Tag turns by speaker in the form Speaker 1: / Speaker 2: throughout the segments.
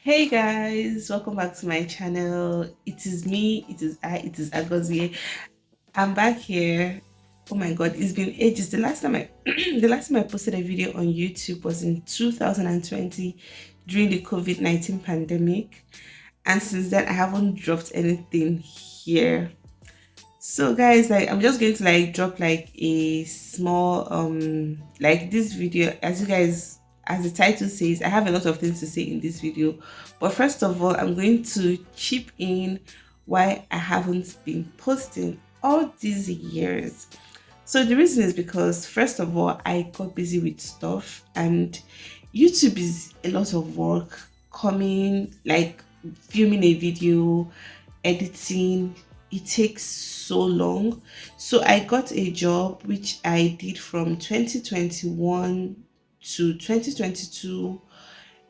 Speaker 1: Hey guys, welcome back to my channel. It is me, it is I, it is Agozie. I'm back here. Oh my god, it's been ages. The last time I posted a video on YouTube was in 2020 during the COVID-19 pandemic. And since then I haven't dropped anything here. So guys, like I'm just going to drop a small like this video. As the title says, I have a lot of things to say in this video. But first of all, I'm going to chip in why I haven't been posting all these years. So the reason is because first of all, I got busy with stuff, and YouTube is a lot of work, coming like filming a video, editing. It takes so long. So I got a job which I did from 2021 to 2022.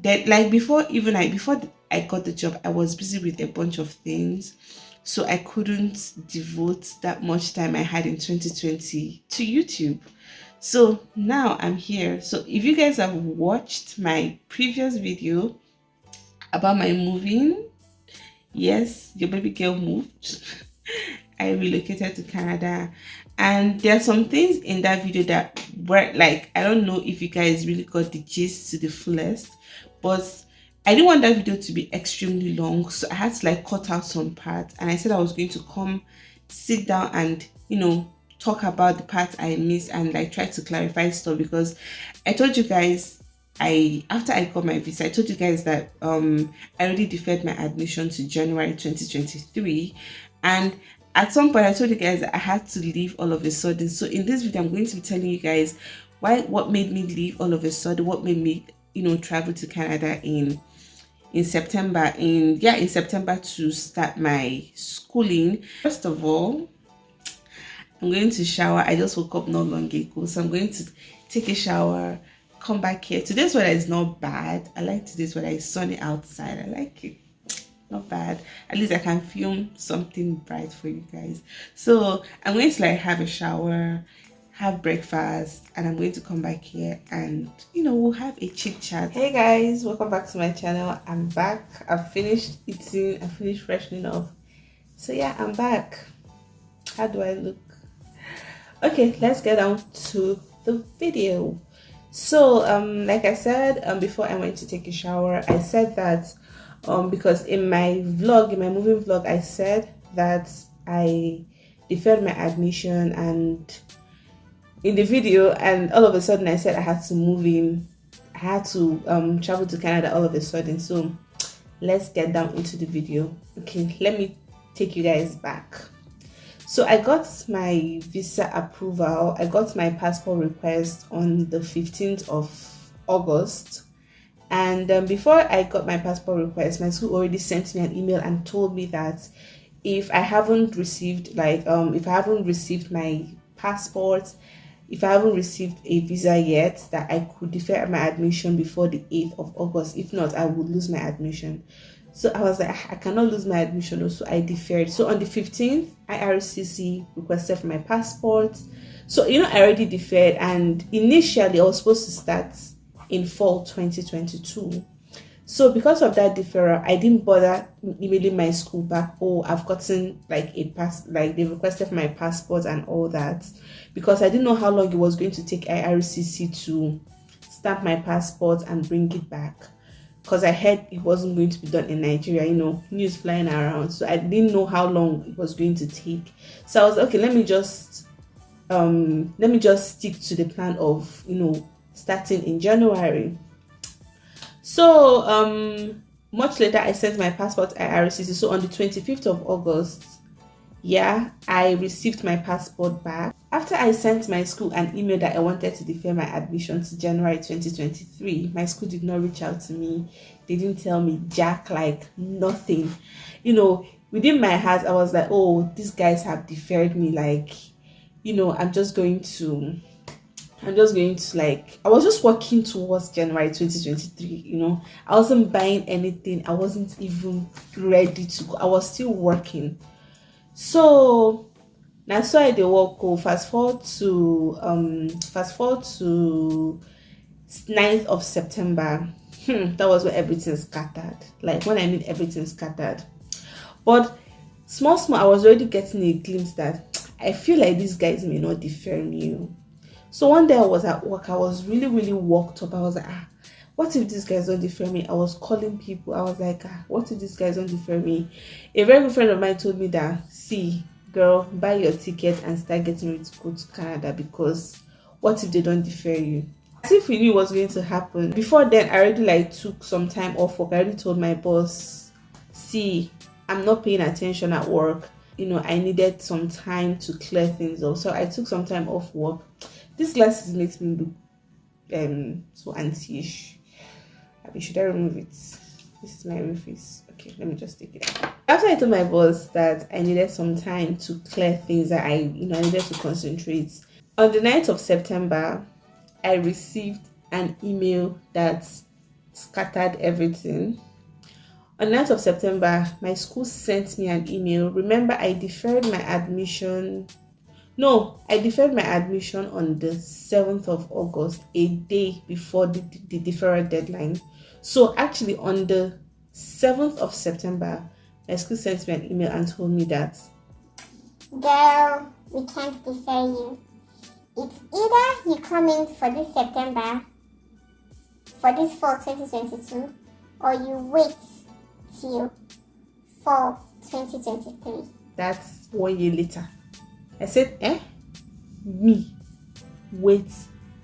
Speaker 1: That like before I got the job, I was busy with a bunch of things, so I couldn't devote that much time I had in 2020 to YouTube. So now I'm here. So if you guys have watched my previous video about my moving, yes, your baby girl moved. I relocated to Canada, and there are some things in that video that were like, I don't know if you guys really got the gist to the fullest, but I didn't want that video to be extremely long, so I had to like cut out some parts, and I said I was going to come sit down and talk about the parts I missed and like try to clarify stuff, because I told you guys, I after I got my visa, I told you guys that I already deferred my admission to January 2023, and at some point I told you guys that I had to leave all of a sudden. So in this video, I'm going to be telling you guys what made me leave all of a sudden, what made me travel to Canada in September, in September to start my schooling. First of all, I'm going to shower. I just woke up not long ago, so I'm going to take a shower, come back here. Today's weather is not bad. I like today's weather. It's sunny outside. I like it. Not bad. At least I can film something bright for you guys. So I'm going to like have a shower, have breakfast, and I'm going to come back here and we'll have a chit chat. Hey guys, welcome back to my channel. I'm back. I've finished eating. I finished freshening up. So yeah, I'm back. How do I look? Okay, let's get down to the video. So like I said, before I went to take a shower, I said that because in my moving vlog, I said that I deferred my admission, and in the video, and all of a sudden I said I had to travel to Canada all of a sudden. So let's get down into the video. Okay, let me take you guys back. So I got my visa approval. I got my passport request on the 15th of August. And before I got my passport request, my school already sent me an email and told me that if I haven't received if I haven't received my passport, if I haven't received a visa yet, that I could defer my admission before the 8th of August. If not, I would lose my admission. So I was like, I cannot lose my admission, so I deferred. So on the 15th, IRCC requested for my passport. So I already deferred, and initially I was supposed to start in fall 2022. So because of that deferral, I didn't bother emailing my school back, oh, I've gotten like they requested for my passport and all that, because I didn't know how long it was going to take IRCC to stamp my passport and bring it back, because I heard it wasn't going to be done in Nigeria, news flying around. So I didn't know how long it was going to take. So I was like, okay, let me just stick to the plan of starting in January. So much later I sent my passport to IRCC. So on the 25th of August, I received my passport back. After I sent my school an email that I wanted to defer my admission to January 2023, my school did not reach out to me. They didn't tell me jack, like nothing. Within my heart, I was like, oh, these guys have deferred me. Like, I'm just going to I was just working towards January 2023. I wasn't buying anything. I wasn't even ready to go. I was still working. So that's why they work go fast forward to 9th of September. that was where everything scattered. Like when I mean everything scattered. But small, I was already getting a glimpse that I feel like these guys may not defer me. So one day I was at work, I was really, really worked up. I was like, what if these guys don't defer me? I was calling people. I was like, what if these guys don't defer me? A very good friend of mine told me that, see, girl, buy your ticket and start getting ready to go to Canada, because what if they don't defer you? As if we knew what was going to happen. Before then, I already took some time off work. I already told my boss, see, I'm not paying attention at work. I needed some time to clear things up. So I took some time off work. This glasses makes me look so auntie-ish. Should I remove it? This is my room face. Okay, let me just take it out. After I told my boss that I needed some time to clear things, that I needed to concentrate. On the 9th of September, I received an email that scattered everything. On the 9th of September, my school sent me an email. Remember, I deferred my admission. No, I deferred my admission on the 7th of August, a day before the deferral deadline. So actually on the 7th of September, my school sent me an email and told me that,
Speaker 2: girl, we can't defer you. It's either you come in for this September, for this fall 2022, or you wait till fall 2023.
Speaker 1: That's 1 year later. I said, me wait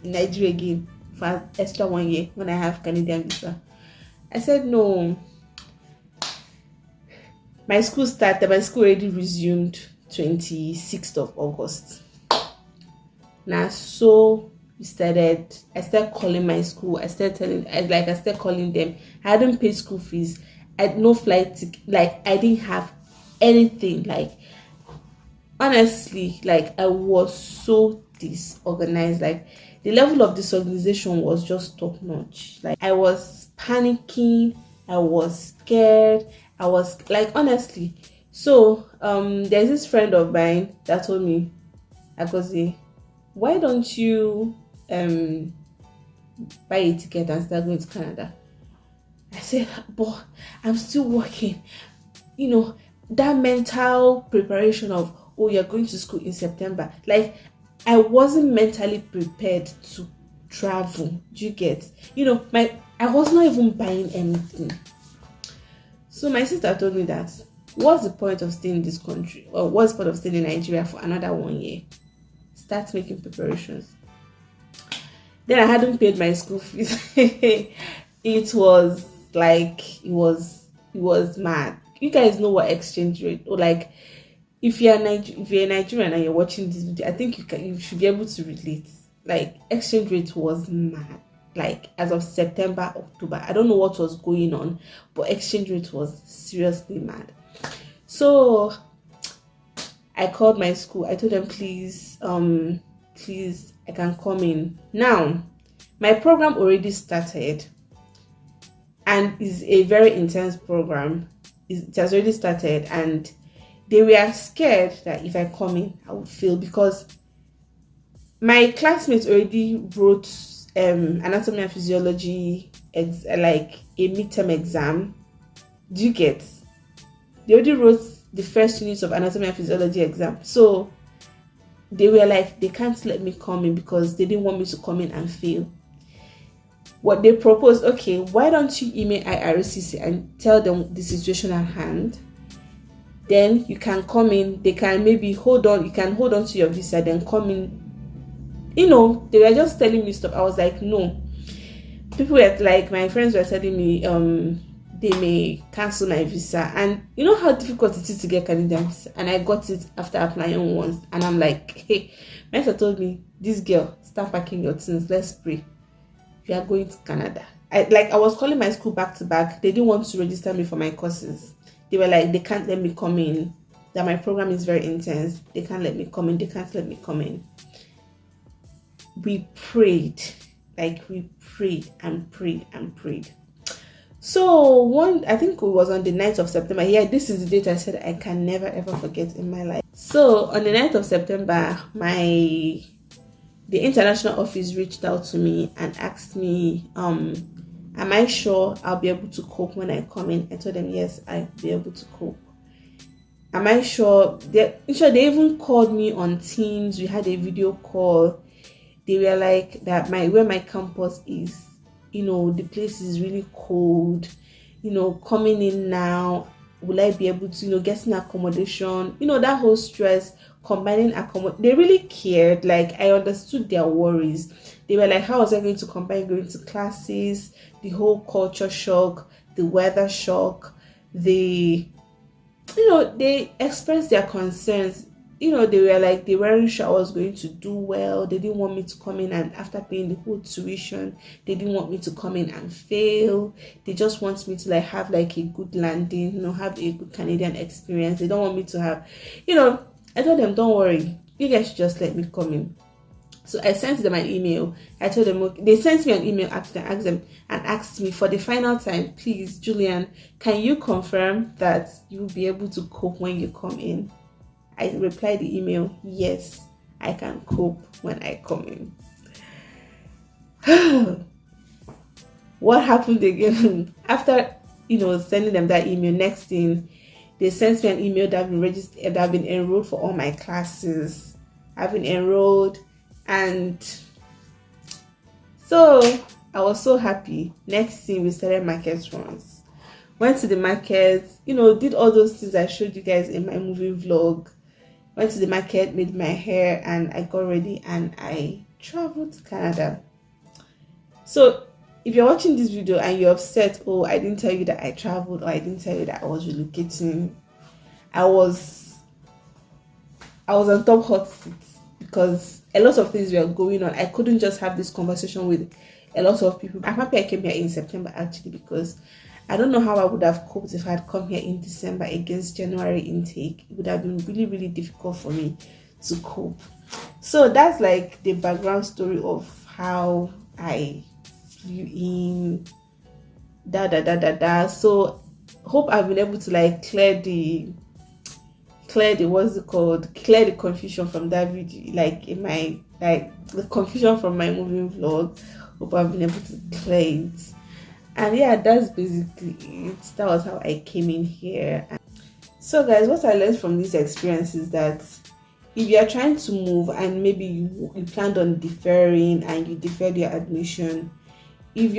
Speaker 1: in Nigeria again for extra 1 year when I have Canadian visa? I said, no. My school already resumed 26th of August. Now, so I started calling my school. I started calling them. I hadn't paid school fees. I had no flight ticket. I didn't have anything. Honestly, I was so disorganized. The level of disorganization was just top notch. I was panicking, I was scared, I was honestly. So there's this friend of mine that told me, Agozie, why don't you buy a ticket and start going to Canada? I said, but I'm still working. That mental preparation of, oh, you're going to school in September. I wasn't mentally prepared to travel. Do you get? I was not even buying anything. So my sister told me that, what's the point of staying in this country? Or what's the point of staying in Nigeria for another 1 year? Start making preparations. Then I hadn't paid my school fees. It was it was mad. You guys know what exchange rate, or if you're Nigerian and you're watching this video, I think you should be able to relate. Exchange rate was mad. As of September, October, I don't know what was going on, but exchange rate was seriously mad. So I called my school. I told them, please, I can come in. Now, my program already started, and is a very intense program. It has already started, and they were scared that if I come in, I would fail, because my classmates already wrote anatomy and physiology, a midterm exam. Do you get? They already wrote the first units of anatomy and physiology exam. So they were they can't let me come in because they didn't want me to come in and fail. What they proposed, okay, why don't you email IRCC and tell them the situation at hand? Then you can come in. They can maybe hold on. You can hold on to your visa, then come in. They were just telling me stuff. I was like, no. People were my friends were telling me, they may cancel my visa. And you know how difficult it is to get Canadian visa. And I got it after applying once. And I'm like, hey, my sister told me, this girl, start packing your things. Let's pray. We are going to Canada. I was calling my school back to back. They didn't want to register me for my courses. They were they can't let me come in. That my program is very intense. They can't let me come in. They can't let me come in. We prayed. We prayed and prayed and prayed. So I think it was on the 9th of September. Yeah, this is the date I said I can never ever forget in my life. So on the 9th of September, the international office reached out to me and asked me Am I sure I'll be able to cope when I come in? I told them yes, I'll be able to cope. Am I sure? They even called me on Teams. We had a video call. They were like that where my campus is, the place is really cold. Coming in now, will I be able to, getting accommodation? That whole stress, combining accommodation. They really cared. Like, I understood their worries. They were like, how was I going to combine going to classes, the whole culture shock, the weather shock, they expressed their concerns. They were like, they weren't sure I was going to do well. They didn't want me to come in and after paying the whole tuition, they didn't want me to come in and fail. They just want me to like have like a good landing, have a good Canadian experience. They don't want me to have, I told them, don't worry, you guys should just let me come in. So I sent them an email. I told them, okay, they sent me an email after asked me for the final time, please, Julian, can you confirm that you will be able to cope when you come in? I replied the email, yes, I can cope when I come in. What happened again? After, sending them that email, next thing, they sent me an email that I've been registered, that I've been enrolled for all my classes. I've been enrolled, and so I was so happy. Next thing, we started market runs. Went to the market, did all those things I showed you guys in my movie vlog. Went to the market, made my hair, and I got ready and I traveled to Canada. So if you're watching this video and you're upset, oh, I didn't tell you that I traveled, or I didn't tell you that I was relocating, I was on top hot seats because a lot of things were going on. I couldn't just have this conversation with a lot of people. I'm happy I came here in September actually, because I don't know how I would have coped if I had come here in December against January intake. It would have been really, really difficult for me to cope. So that's like the background story of how I flew in. So hope I've been able to like clear the confusion from that video, like in my the confusion from my moving vlog. Hope I've been able to clear it. And yeah, that's basically it. That was how I came in here. So guys, what I learned from this experience is that if you are trying to move and maybe you planned on deferring and you deferred your admission, if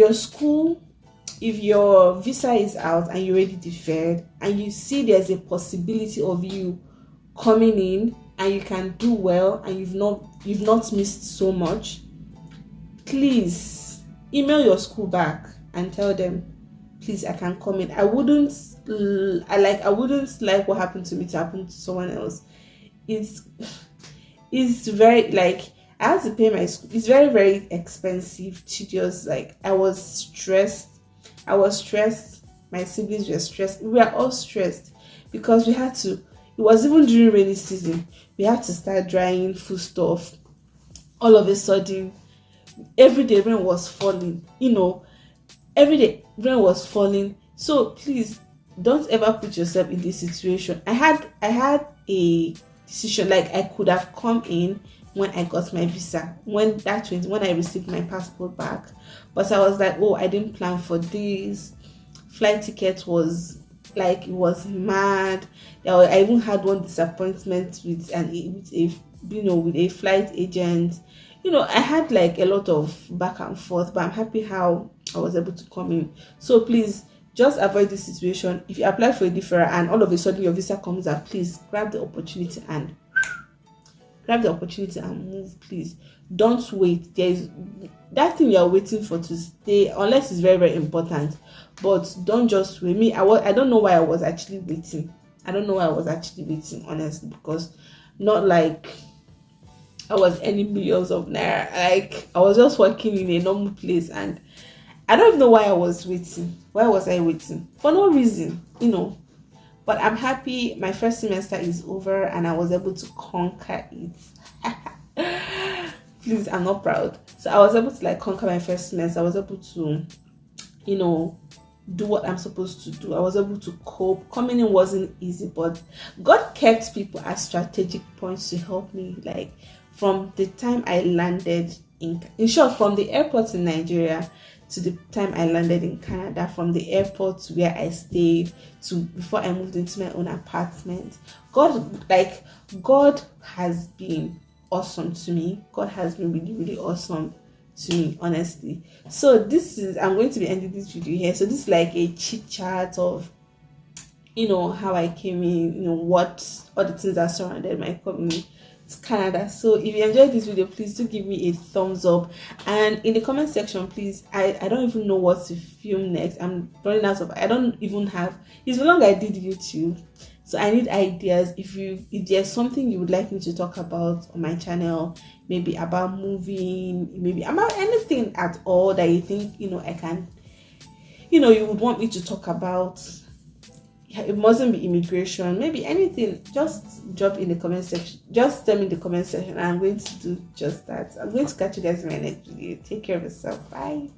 Speaker 1: your visa is out and you already deferred and you see there's a possibility of you coming in and you can do well and you've not missed so much, please email your school back and tell them, please, I can come in. I wouldn't like what happened to me to happen to someone else. It's very like I had to pay my school. It's very, very expensive, tedious. Like I was stressed. My siblings were stressed. We were all stressed because we had to. It was even during rainy season. We had to start drying food stuff. All of a sudden, every day rain was falling. Every day rain was falling. So please don't ever put yourself in this situation. I had a decision, like I could have come in when I got my visa, when I received my passport back, but I was like, oh, I didn't plan for this. Flight ticket was like, it was mad. I even had one disappointment with a flight agent. I had like a lot of back and forth, but I'm happy how I was able to come in. So please just avoid this situation. If you apply for a deferral and all of a sudden your visa comes up, please grab the opportunity and move. Please don't wait. There's that thing you're waiting for to stay, unless it's very, very important, but don't just wait. I don't know why I was actually waiting. Honestly, because not like I was earning millions of naira. Like I was just working in a normal place, and I don't even know why I was waiting. Why was I waiting? For no reason, But I'm happy my first semester is over and I was able to conquer it. Please, I'm not proud. So I was able to like conquer my first semester. I was able to, do what I'm supposed to do. I was able to cope. Coming in wasn't easy, but God kept people at strategic points to help me. Like from the time I landed in short, from the airport in Nigeria to the time I landed in Canada, from the airport to where I stayed to before I moved into my own apartment. God has been awesome to me. God has been really, really awesome to me, honestly. So this is, I'm going to be ending this video here. So this is like a chit chat of, how I came in, what all the things that surrounded my coming to Canada. So if you enjoyed this video, please do give me a thumbs up, and in the comment section, please, I don't even know what to film next. I'm running out of, I don't even have, it's no longer I did YouTube, so I need ideas. If there's something you would like me to talk about on my channel, maybe about moving, maybe about anything at all that you think I can, you would want me to talk about. It mustn't be immigration, maybe anything, just drop in the comment section, just tell me in the comment section, and I'm going to do just that. I'm going to catch you guys in my next video. Take care of yourself. Bye.